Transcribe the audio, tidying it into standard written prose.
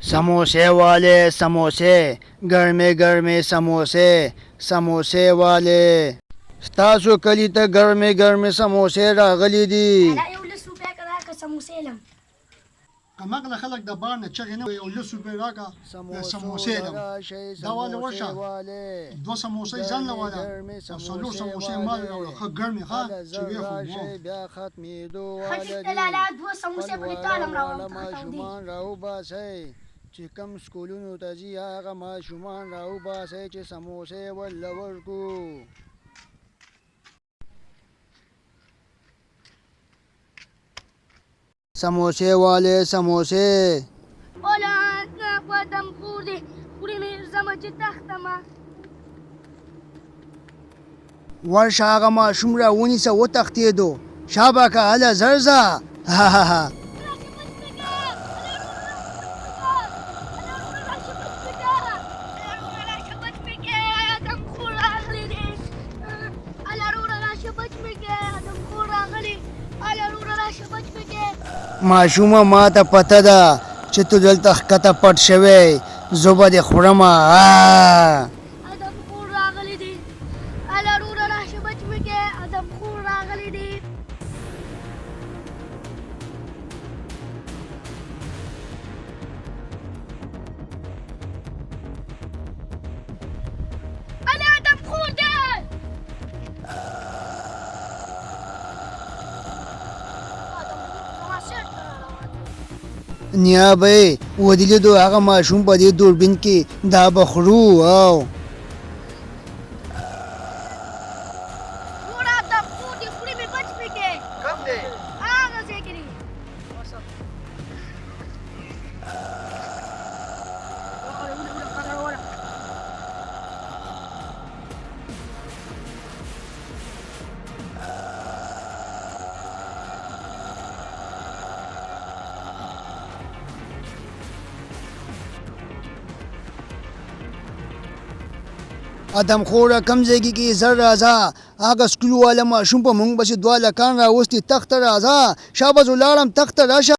समोसे वाले समोसे गर्मे गर्मे समोसे समोसे वाले ستاسو کلی ته ګرمې ګرمې سموسې راغلي دي دا یو لس روپۍ که راکړه سموسې لم هماغله خلک د بار نه چغې نه یو لس روپۍ راکړه سموسې لم دا واله ورشه دوه سموسې ځان له واله او څلور سموسې ما راوړه ښه ګرمې ښه چې ویې ښه چې لالا دوه سموسې پرې تالم ماشومان راوباسئ چې کم سکولونو ته ځي هغه ماشومان راوباسئ چې سموسې ورله ورکو समोसे वाले समोसे اولا قدم خوري خوري مې زما چې تخته ما ورشه هغه ماشوم را ونیسه وتښتېدو شابکه هله زر ځه ماشومه ما ته پته ده چې ته دلته ښکته پټ شوی زه به دې خورمه ادم خور راغلی دی اله روره راشه بچ مې کې ادم خور راغلی دی اله ادم خور دی نیابه ودلیدو هغه ماشوم په دې دوربین کې دا به خورو او روره ادم خور دی خوري مې بچ مې کې کم دی هغه ځای کې دی ادم خوره کم ځای کې زر راځه هغه سکول والا ماشوم په موږ پسې دوه لکان راوستي تخته راځه شابه زه لاړم تخته راشه